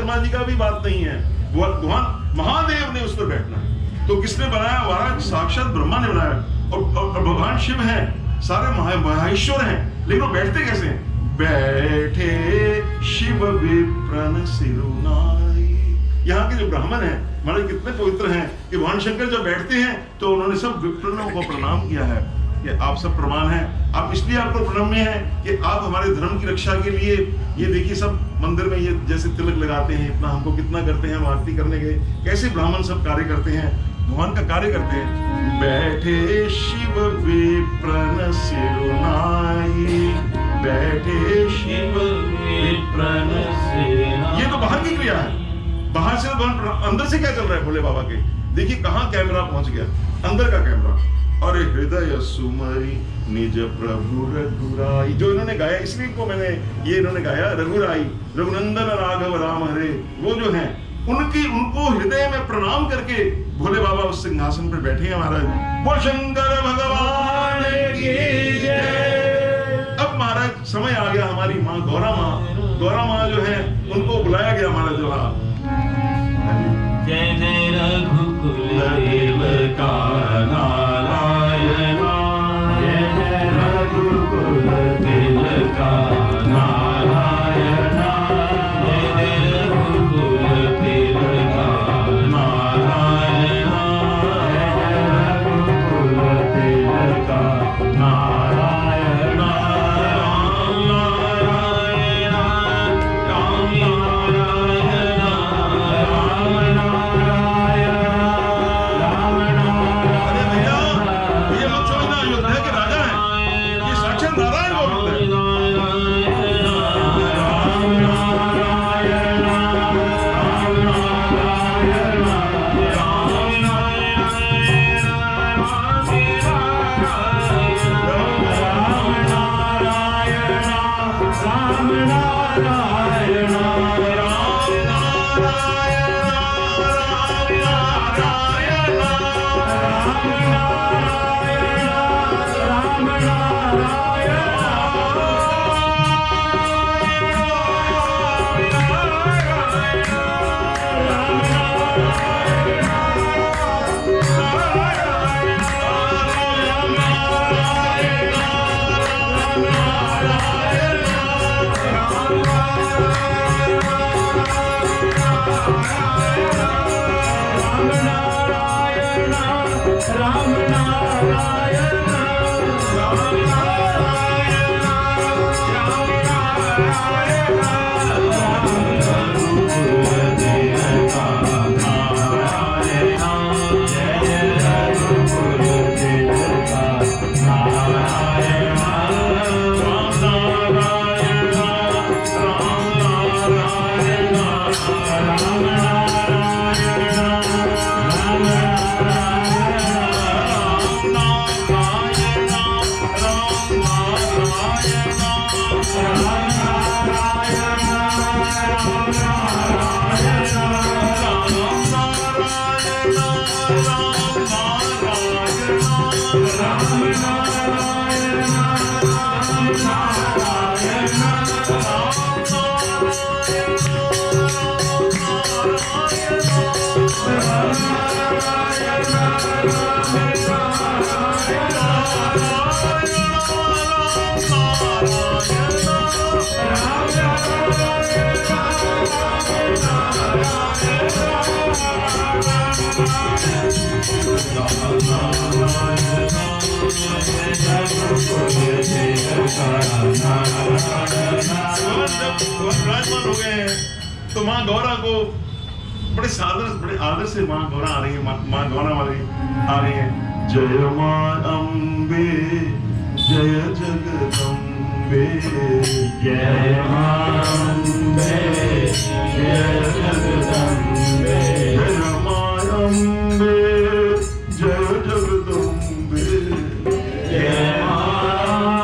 शर्मा जी का भी बात नहीं है, भगवान महादेव ने उस पर बैठना है। तो किसने बनाया? महाराज साक्षात ब्रह्मा ने बनाया। और भगवान शिव हैं, सारे महेश्वर हैं, लेकिन वो बैठते कैसे हैं? बैठे शिव विप्रन सिरुनाई। यहाँ के जो ब्राह्मण हैं महाराज कितने पवित्र हैं कि भगवान शंकर जब बैठते हैं तो उन्होंने सब विप्रणों को प्रणाम किया है कि आप सब प्रमाण हैं, आप इसलिए आपको प्रणम्य हैं कि आप हमारे धर्म की रक्षा के लिए, ये देखिए सब मंदिर में ये जैसे तिलक लगाते हैं, इतना हमको कितना करते हैं, हम आरती करने गए, कैसे ब्राह्मण सब कार्य करते हैं, भगवान का कार्य करते हैं। बैठे शिव विप्रन सिरुनाई, बैठे शिव विप्रन सिरुनाई। ये तो बाहर की क्रिया है, बाहर से अंदर से क्या चल रहा है भोले बाबा के? देखिए कहाँ कैमरा पहुंच गया, अंदर का कैमरा। और हृदय सुमरी निज प्रभु रघुराई, जो इन्होंने गाया, इसलिए को मैंने ये इन्होंने गाया, रघुराई रघुनंदन राघव राम हरे, वो जो है उनको हृदय में प्रणाम करके भोले बाबा उस सिंहासन पर बैठे हैं महाराज। बोल शंकर भगवान की जय। अब महाराज समय आ गया, हमारी माँ गौरा माँ जो है उनको बुलाया गया महाराज। जो जय जय रघुकुल देवता नारायण, जय जय रघुकुल देवता नारायण, जय जय रघुकुल देवता नारायण, जय जय रघुकुल देवता नारायण। राम नारायण राम नारायण राम नारायण राम नारायण। अरे भैया ये मत समझना अयोध्या के राजा हैं, ये साक्षात नारायण गोविंद है। विराजमान हो गए हैं तो माँ गौरा को बड़े आदर से माँ गौरा आ रही है, माँ गौरा वाली आ रही है। जय माँ अम्बे जय जगदम्बे, जय माँ अम्बे जय जगदम्बे, जय माँ अम्बे जय जगदम्बे, जय माँ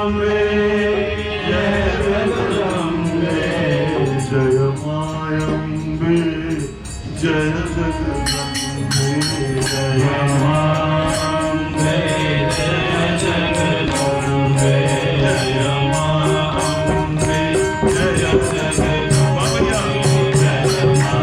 अम्बे जय जगदम्बे, जय माँ अम्बे जय जगदम्बे, जय माँ अम्बे जय जगदम्बे, जय माँ अम्बे जय जगदम्बे, जय माँ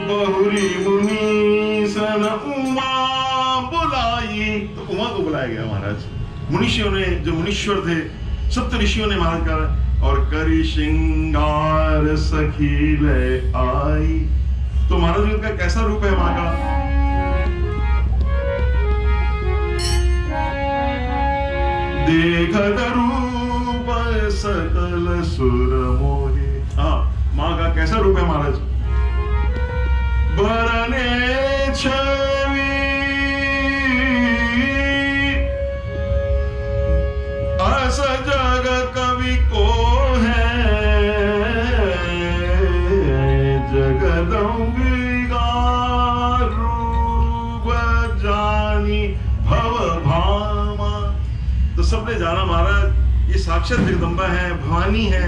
बहुरी मुनि सन उमा बुलाई, तो उमा को बुलाया गया महाराज। मुनिषियों ने, जो मुनीश्वर थे, सप्त ऋषियों ने महाराज कहा, और करी श्रृंगार सखी ले आई। तो महाराज उनका कैसा रूप है मां का? देखत रूप सकल सुर मोहे। हाँ, मां का कैसा रूप है महाराज? बरने छवि अस जग कवि को है, जगदम्बिका रूप जानी भव भामा। तो सबने जाना महाराज ये साक्षात जगदम्बा है, भवानी है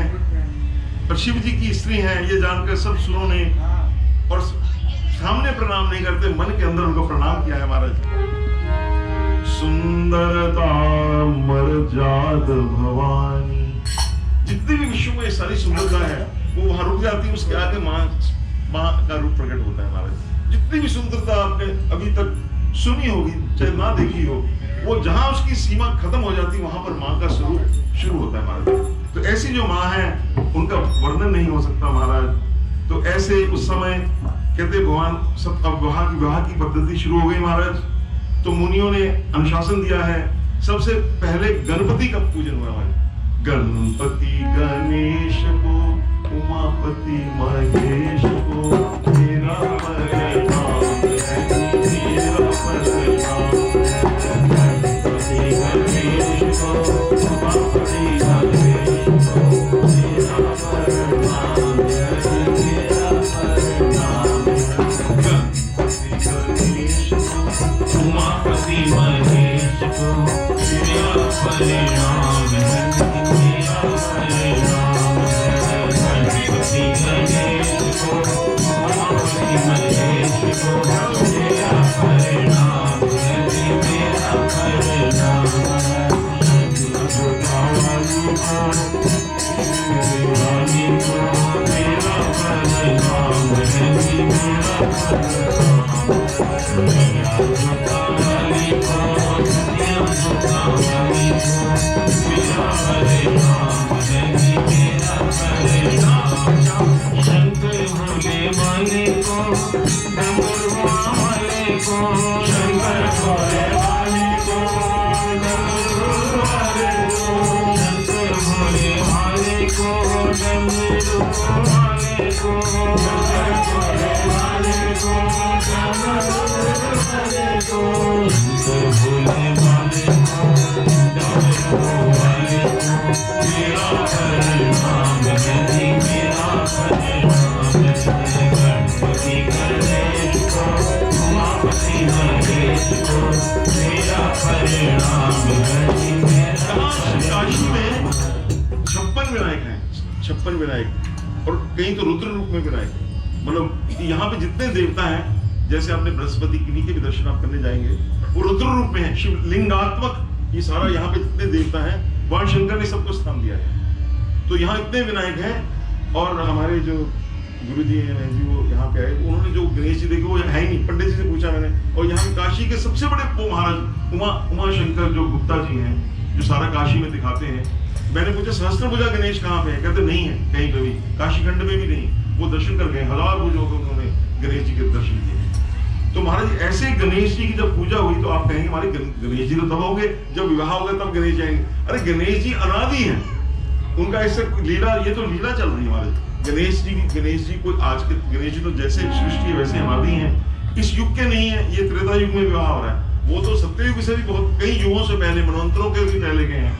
और शिव जी की स्त्री है। ये जानकर सब सुरों ने और सामने प्रणाम नहीं करते, मन के अंदर उनको प्रणाम किया है महाराज। सुंदरता मर्याद भवानी, जितनी भी विश्व में सारी सुंदरता है वो वहां रुक जाती है, उसके आगे माँ का रूप प्रकट होता है महाराज। जितनी भी सुंदरता आपने अभी तक सुनी होगी, चाहे ना देखी हो, वो जहां उसकी सीमा खत्म हो जाती है वहां पर माँ का स्वरूप शुरू होता है महाराज। तो ऐसी जो माँ है उनका वर्णन नहीं हो सकता महाराज। तो ऐसे उस समय कहते भगवान सब, अब विवाह की पद्धति शुरू हो गई महाराज। तो मुनियों ने अनुशासन दिया है, सबसे पहले गणपति का पूजन हुआ है। गणपति गणेश को, उमापति महेश को, तेरा परिणाम है, तेरा परिणाम है। गणपति गणेश को, उमापति महेश को, तेरा परिणाम है, तेरा परिणाम है। उमापति महेश को, तेरा परिणाम है, तेरा परिणाम है। गणपति गणेश को, उमापति महेश को, तेरा परिणाम है, तेरा परिणाम है। भवानी को तेरा परिणाम है, तेरा परिणाम है। शंकर भोले वाले को डमरू वाले को शंकर भोले वाले को डमरू वाले को शंकर भोले वाले को डमरू वाले को शंकर भोले वाले को डमरू वाले को मेरा परिणाम नहीं मेरा परिणाम गणपति गणेश को उमापति महेश को मेरा परिणाम नहीं मेरा काशी में 56 विनायक हैं, 56 विनायक, और कहीं तो रुद्र रूप में विनायक हैं। मतलब यहाँ पे जितने देवता हैं, जैसे आपने बृहस्पति किन्हीं के भी दर्शन आप करने जाएंगे, वो रुद्र रूप में है, शिव लिंगात्मक। ये सारा यहाँ पे जितने देवता हैं, भगवान शंकर ने सबको स्थान दिया है। तो यहाँ इतने विनायक हैं। और हमारे जो गुरु जी हैं जी, वो यहाँ पे आए, उन्होंने जो गणेश जी देखे वो है ही नहीं। पंडित जी से पूछा मैंने, और यहाँ काशी के सबसे बड़े महाराज उमा शंकर जो गुप्ता जी हैं, जो सारा काशी में दिखाते हैं, मैंने पूछा सहस्त्रभुजा गणेश कहाँ पे है? कहते नहीं है कहीं पे भी, काशी खंड में भी नहीं। वो दर्शन कर गए, 1000 भुजों को उन्होंने गणेश जी के दर्शन किए। तो महाराज ऐसे गणेश जी की जब पूजा हुई तो आप कहेंगे हमारे गणेश जी तो तब होंगे जब विवाह होगा, तब गणेश जाएंगे। अरे गणेश जी अनादि हैं, उनका ऐसे लीला, ये तो लीला चल रही है हमारे गणेश जी कोई आज के गणेश जी तो जैसे सृष्टि है वैसे अनादि हैं, इस युग के नहीं है। ये त्रेता युग में विवाह हो रहा है, वो तो सत्ययुग से भी बहुत कई युगों से पहले, मनवंतरों के भी पहले गए हैं।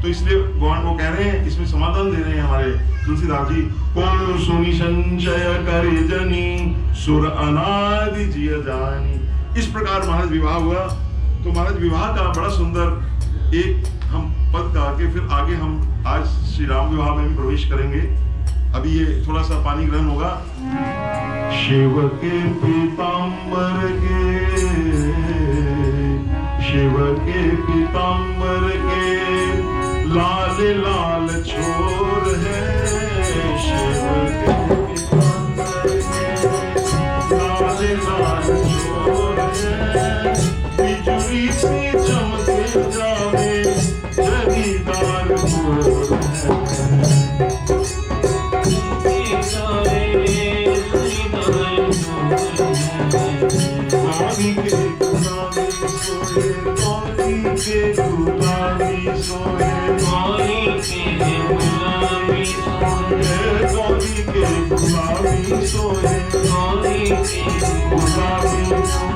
तो इसलिए भगवान वो कह रहे हैं, इसमें समाधान दे रहे हैं हमारे तुलसीदास जी, कौन सुनि संशय करे जनी सुर अनादि जिय जानी। इस प्रकार महाराज विवाह हुआ। तो महाराज विवाह का बड़ा सुंदर एक हम पद गा के फिर आगे हम आज श्री राम विवाह में भी प्रवेश करेंगे। अभी ये थोड़ा सा पानी ग्रहण होगा। शिव के पीतांबर के, शिव के पीतांबर के लाल लाल छोर है, शिव के पीतांबर के लाल लाल छोर है, बिजुली सी चमके जावे जगीदार मोर है। गुलाबी सोए गौरी के गुलाबी सोए गौरी के गुलाबी सोए गौरी के गुलाबी सोए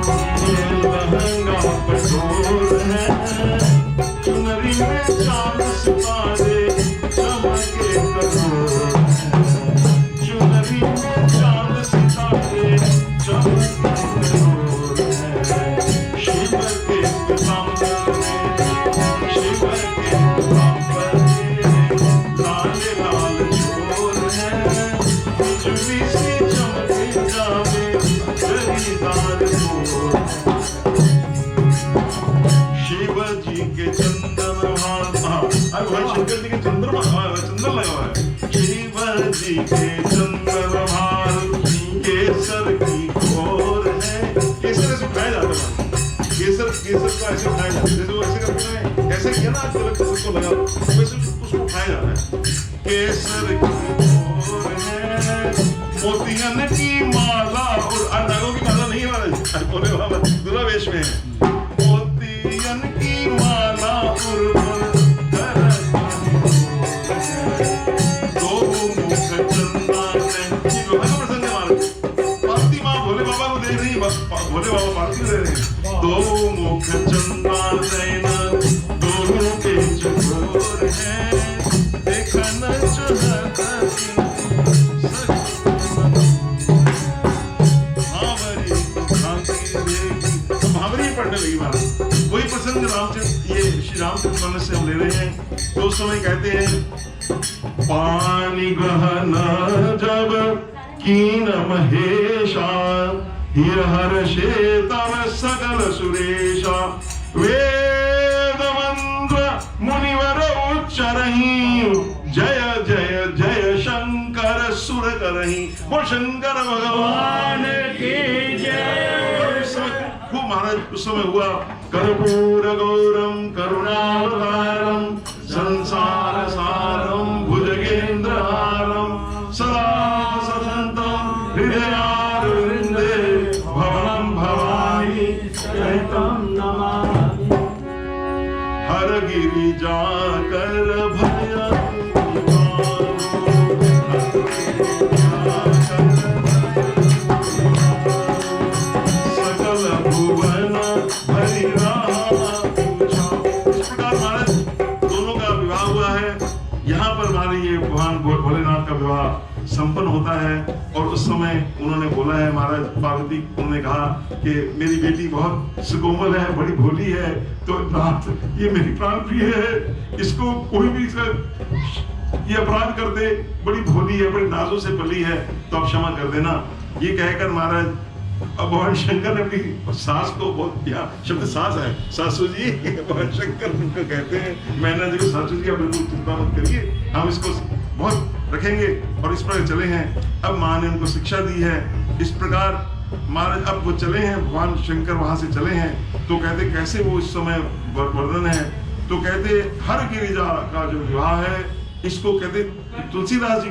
लहंगा कठोर है, चुनरी में चांद सितारे चमके कठोर है, चुनरी में चांद सितारे चमके कठोर है। शिव के पीतांबर शंकर जी के चंद्रमा चंदन लगा हुआ है। शिव जी के चंद्रभार केसर की खोर है। केसर ऐसे खाया जाता है, केसर को ऐसे खाया जाता है, जैसे वो ऐसे करते हैं, ऐसे किया ना तिलक उसको लगा, वैसे उसको खाया जाता है। केसर की खोर है, मोतियन की माला, और नागों की माला नहीं है महाराज, बोले बाबा दूल्हा वेश में है। मोतियन की माला और भोले बाबा पार्टी दे रहे हैं। दो मुख चंदा नैना दोनों के चकोर है, देखा न चाहता महावरी पढ़ने लगी महाराज। कोई प्रसंग रामचंद्र, ये श्री रामचंद्र मानस से हम ले रहे हैं। तो उस समय कहते हैं, पानी गहन जब कीन महेशा हर्षे तव सकल सुरेशा, वेद मंत्र मुनिवर उच्चरहि, जय जय जय शंकर सुर करहि। वो शंकर भगवान की जय। खूब महाराज उस समय हुआ। कर्पूर गौरम करुणावतारम संसार सारम भुजगेंद्रहारम सदा सततम हृदयारविंदे भवनं भवानी तं नमामि। हर गिरिजा कर भय सकल भुवन हरि इस प्रकार महाराज दोनों का विवाह हुआ है। यहाँ पर हमारे ये भगवान भोलेनाथ का विवाह संपन्न होता है। और उस समय उन्होंने बोला है, महाराज पार्वती उन्होंने कहा कि मेरी बेटी बहुत सुकोमल है, बड़ी भोली है, तो नाथ ये मेरी प्राण प्रिय है, इसको कोई भी ये अपराध कर दे, बड़ी भोली है, बड़ी नाजों से पली है, तो आप क्षमा कर देना। ये कहकर महाराज अब भगवान शंकर ने अपनी सास को बहुत, यहाँ शब्द सास है, सासू जी भगवान शंकर उनको कहते हैं। मैंने देखो सासू जी आप बिल्कुल चिंता मत करिए, हम इसको बहुत रखेंगे। और इस प्रकार चले हैं। अब माँ ने उनको शिक्षा दी है। इस प्रकार महाराज अब वो चले हैं, भगवान शंकर वहां से चले हैं। तो कहते कैसे वो इस समय वर्णन है, तो कहते हर गिरिजा का जो विवाह है इसको कहते तुलसीदास जी